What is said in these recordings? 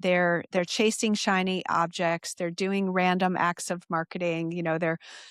they're chasing shiny objects. They're doing random acts of marketing.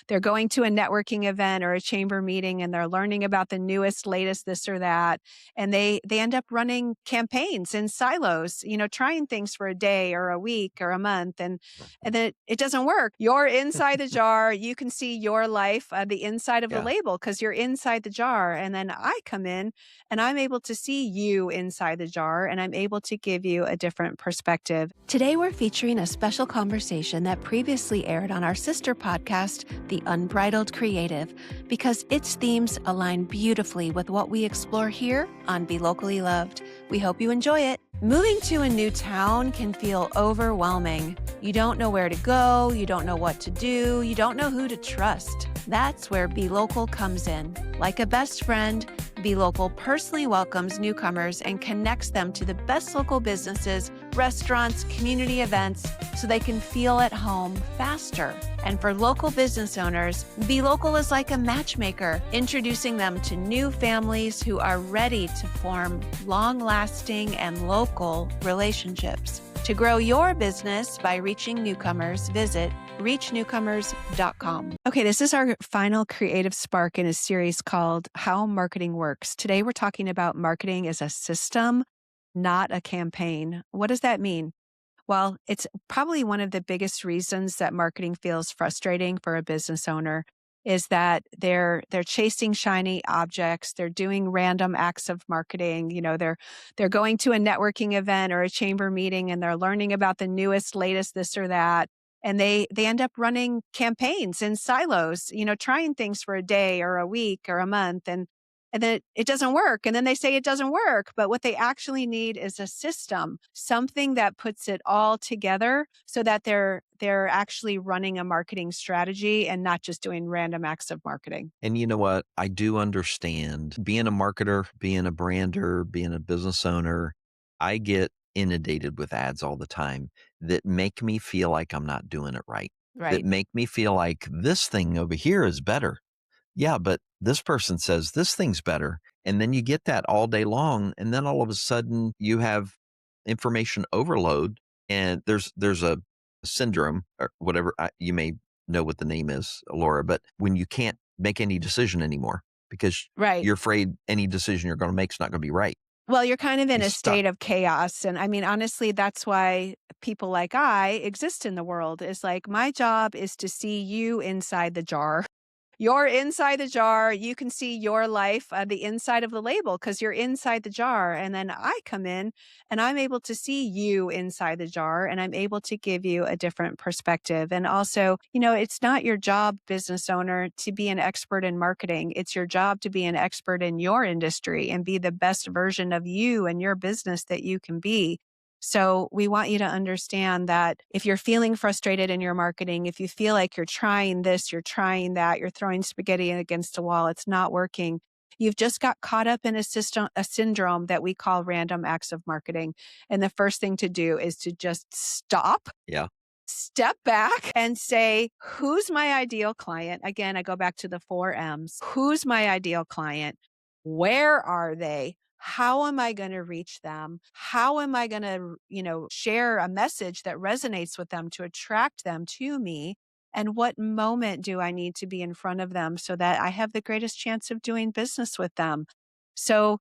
They're going to a networking event or a chamber meeting and they're learning about the newest, latest this or that. And they end up running campaigns in silos, trying things for a day or a week or a month. And then it doesn't work. You're inside the jar. You can see your life, the inside of the Yeah. label, because you're inside the jar. And then I come in and I'm able to see you inside the jar, and I'm able to give you a different perspective. Today, we're featuring a special conversation that previously aired on our sister podcast, The Unbridled Creative, because its themes align beautifully with what we explore here on Be Locally Loved. We hope you enjoy it. Moving to a new town can feel overwhelming. You don't know where to go, you don't know what to do, you don't know who to trust. That's where Be Local comes in. Like a best friend, Be Local personally welcomes newcomers and connects them to the best local businesses, restaurants, community events, so they can feel at home faster. And for local business owners, Be Local is like a matchmaker, introducing them to new families who are ready to form long-lasting and local relationships. To grow your business by reaching newcomers, visit reachnewcomers.com. Okay, this is our final creative spark in a series called How Marketing Works. Today, we're talking about marketing as a system, not a campaign. What does that mean? Well, it's probably one of the biggest reasons that marketing feels frustrating for a business owner is that they're chasing shiny objects. They're doing random acts of marketing. They're going to a networking event or a chamber meeting and they're learning about the newest, latest this or that. And they end up running campaigns in silos, trying things for a day or a week or a month. And then it doesn't work. And then they say it doesn't work. But what they actually need is a system, something that puts it all together so that they're actually running a marketing strategy and not just doing random acts of marketing. And you know what? I do understand being a marketer, being a brander, being a business owner, I get inundated with ads all the time that make me feel like I'm not doing it right, that Right. make me feel like this thing over here is better. Yeah, but this person says this thing's better. And then you get that all day long. And then all of a sudden you have information overload and there's a syndrome or whatever. You may know what the name is, Laura, but when you can't make any decision anymore because Right. you're afraid any decision you're going to make is not going to be right. Well, you're kind of in You're a stuck. state of chaos. And I mean, honestly, that's why people like I exist in the world. Is like my job is to see you inside the jar. You're inside the jar. You can see your life, the inside of the label, because you're inside the jar. And then I come in and I'm able to see you inside the jar and I'm able to give you a different perspective. And also, it's not your job, business owner, to be an expert in marketing. It's your job to be an expert in your industry and be the best version of you and your business that you can be. So we want you to understand that if you're feeling frustrated in your marketing, if you feel like you're trying this, you're trying that, you're throwing spaghetti against a wall, it's not working. You've just got caught up in a syndrome that we call random acts of marketing. And the first thing to do is to just stop, Yeah. step back and say, who's my ideal client? Again, I go back to the 4 M's. Who's my ideal client? Where are they? How am I going to reach them? How am I going to, share a message that resonates with them to attract them to me? And what moment do I need to be in front of them so that I have the greatest chance of doing business with them? So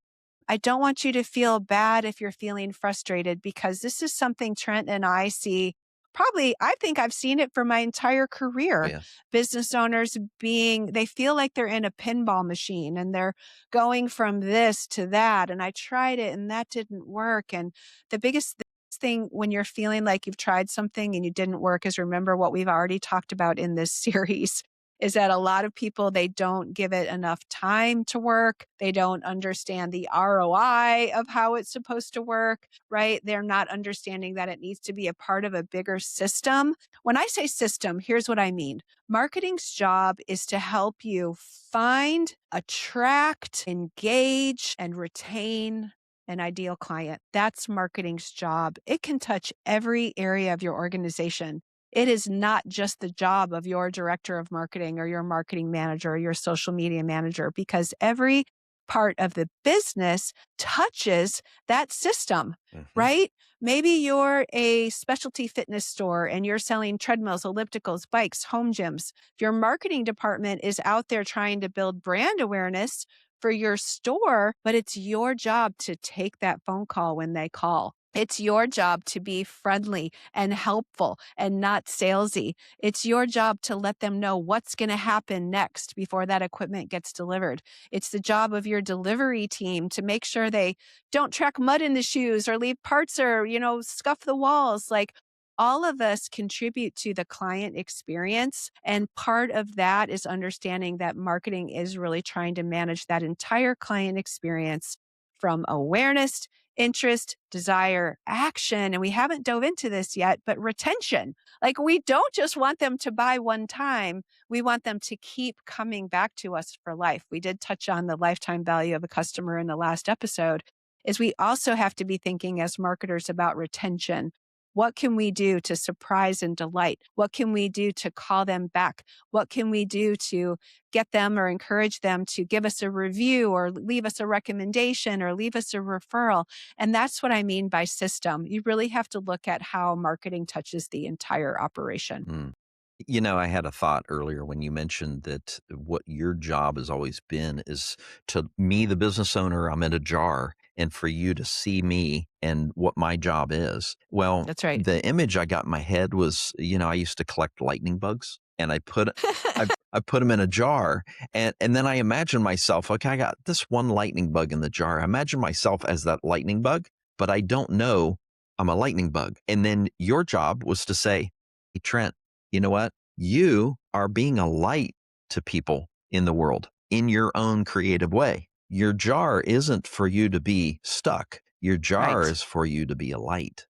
I don't want you to feel bad if you're feeling frustrated because this is something Trent and I see. Probably, I think I've seen it for my entire Oh, career. yeah. Business owners they feel like they're in a pinball machine and they're going from this to that. And I tried it and that didn't work. And the biggest thing when you're feeling like you've tried something and you didn't work is remember what we've already talked about in this series is that a lot of people, they don't give it enough time to work. They don't understand the ROI of how it's supposed to work, right? They're not understanding that it needs to be a part of a bigger system. When I say system, here's what I mean. Marketing's job is to help you find, attract, engage, and retain an ideal client. That's marketing's job. It can touch every area of your organization. It is not just the job of your director of marketing or your marketing manager or your social media manager because every part of the business touches that system, Mhm. right? Maybe you're a specialty fitness store and you're selling treadmills, ellipticals, bikes, home gyms. Your marketing department is out there trying to build brand awareness for your store, but it's your job to take that phone call when they call. It's your job to be friendly and helpful and not salesy. It's your job to let them know what's going to happen next before that equipment gets delivered. It's the job of your delivery team to make sure they don't track mud in the shoes or leave parts or, scuff the walls. Like, all of us contribute to the client experience. And part of that is understanding that marketing is really trying to manage that entire client experience from awareness, interest, desire, action. And we haven't dove into this yet, but retention. Like, we don't just want them to buy one time. We want them to keep coming back to us for life. We did touch on the lifetime value of a customer in the last episode. Is we also have to be thinking as marketers about retention. What can we do to surprise and delight? What can we do to call them back? What can we do to get them or encourage them to give us a review or leave us a recommendation or leave us a referral? And that's what I mean by system. You really have to look at how marketing touches the entire operation. Mm. I had a thought earlier when you mentioned that what your job has always been is to me, the business owner, I'm in a jar, and for you to see me and what my job is. Well, That's right. the image I got in my head was, I used to collect lightning bugs and I put them in a jar and then I imagine myself, okay, I got this one lightning bug in the jar. I imagine myself as that lightning bug, but I don't know I'm a lightning bug. And then your job was to say, hey, Trent, you know what? You are being a light to people in the world in your own creative way. Your jar isn't for you to be stuck. Your jar Right. is for you to be a light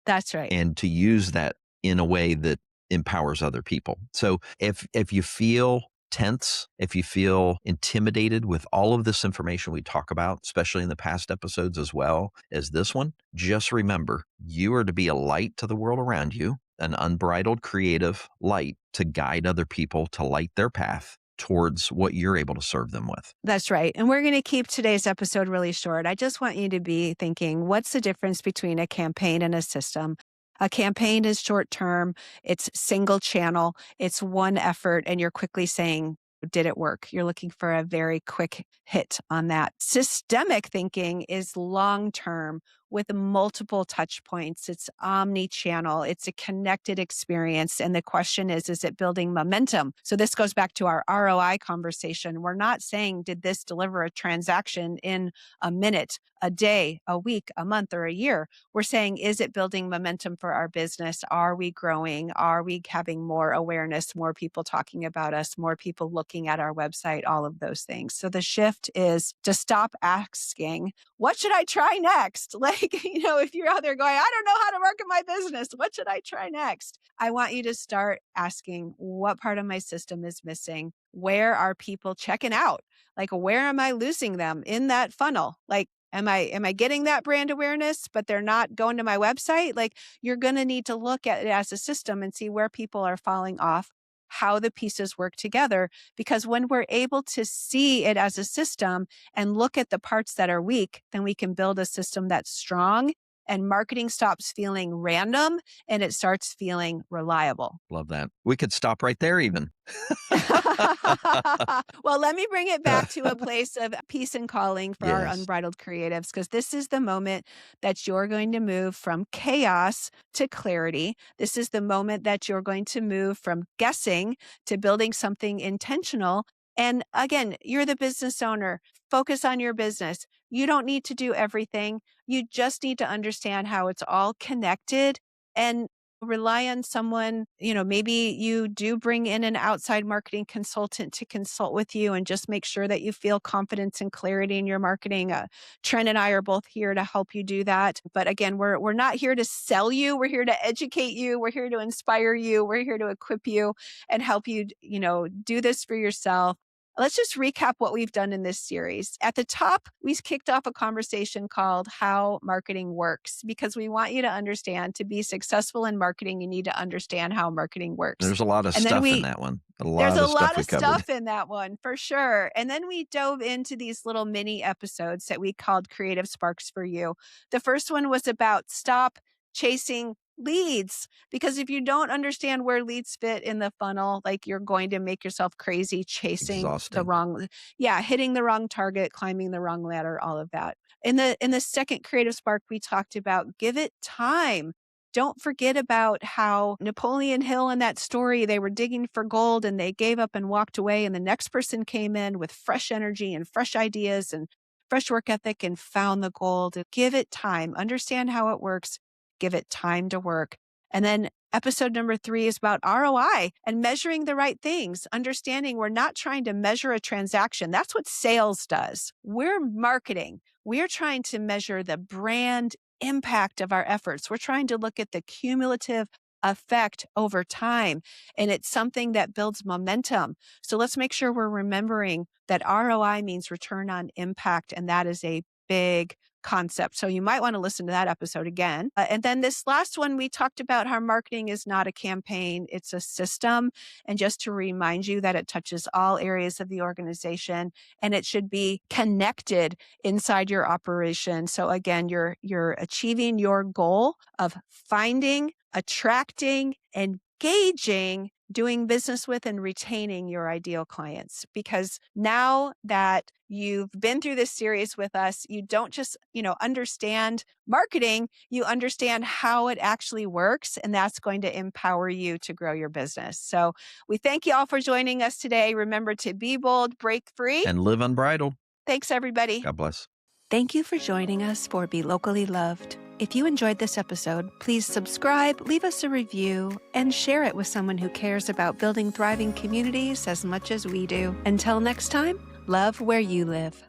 That's right. and to use that in a way that empowers other people. So if you feel tense, if you feel intimidated with all of this information we talk about, especially in the past episodes as well as this one, just remember you are to be a light to the world around you, an unbridled creative light to guide other people to light their path towards what you're able to serve them with. That's right. And we're going to keep today's episode really short. I just want you to be thinking, what's the difference between a campaign and a system? A campaign is short term, it's single channel, it's one effort, and you're quickly saying, did it work? You're looking for a very quick hit on that. Systemic thinking is long term with multiple touch points. It's omni-channel. It's a connected experience. And the question is it building momentum? So this goes back to our ROI conversation. We're not saying, did this deliver a transaction in a minute, a day, a week, a month, or a year? We're saying, is it building momentum for our business? Are we growing? Are we having more awareness, more people talking about us, more people looking at our website, all of those things. So the shift is to stop asking, what should I try next? Like, if you're out there going, I don't know how to market my business, what should I try next? I want you to start asking, what part of my system is missing? Where are people checking out? Like, where am I losing them in that funnel? Like, am I getting that brand awareness, but they're not going to my website? Like, you're going to need to look at it as a system and see where people are falling off, how the pieces work together. Because when we're able to see it as a system and look at the parts that are weak, then we can build a system that's strong and marketing stops feeling random and it starts feeling reliable. Love that. We could stop right there even. Well, let me bring it back to a place of peace and calling for our Yes. unbridled creatives, because this is the moment that you're going to move from chaos to clarity. This is the moment that you're going to move from guessing to building something intentional. And again, you're the business owner. Focus on your business. You don't need to do everything. You just need to understand how it's all connected and rely on someone. Maybe you do bring in an outside marketing consultant to consult with you and just make sure that you feel confidence and clarity in your marketing. Trent and I are both here to help you do that. But again, we're not here to sell you. We're here to educate you. We're here to inspire you. We're here to equip you and help you, do this for yourself. Let's just recap what we've done in this series. At the top, we kicked off a conversation called How Marketing Works, because we want you to understand to be successful in marketing, you need to understand how marketing works. There's a lot of And then stuff in that one. there's a Of stuff lot we of covered. stuff in that one for sure. And then we dove into these little mini episodes that we called Creative Sparks for You. The first one was about stop chasing leads, because if you don't understand where leads fit in the funnel, like you're going to make yourself crazy chasing the Exhausting. hitting the wrong target, climbing the wrong ladder, all of that. In the second Creative Spark, we talked about give it time. Don't forget about how Napoleon Hill in that story, they were digging for gold and they gave up and walked away. And the next person came in with fresh energy and fresh ideas and fresh work ethic and found the gold. Give it time. Understand how it works. Give it time to work. And then episode number 3 is about ROI and measuring the right things, understanding we're not trying to measure a transaction. That's what sales does. We're marketing. We're trying to measure the brand impact of our efforts. We're trying to look at the cumulative effect over time. And it's something that builds momentum. So let's make sure we're remembering that ROI means return on impact. And that is a big concept. So you might want to listen to that episode again. And then this last one, we talked about how marketing is not a campaign, it's a system. And just to remind you that it touches all areas of the organization and it should be connected inside your operation. So again, you're achieving your goal of finding, attracting, engaging, doing business with, and retaining your ideal clients. Because now that you've been through this series with us, you don't just, understand marketing, you understand how it actually works, and that's going to empower you to grow your business. So we thank you all for joining us today. Remember to be bold, break free, And live unbridled. Thanks, everybody. God bless. Thank you for joining us for Be Locally Loved. If you enjoyed this episode, please subscribe, leave us a review, and share it with someone who cares about building thriving communities as much as we do. Until next time, love where you live.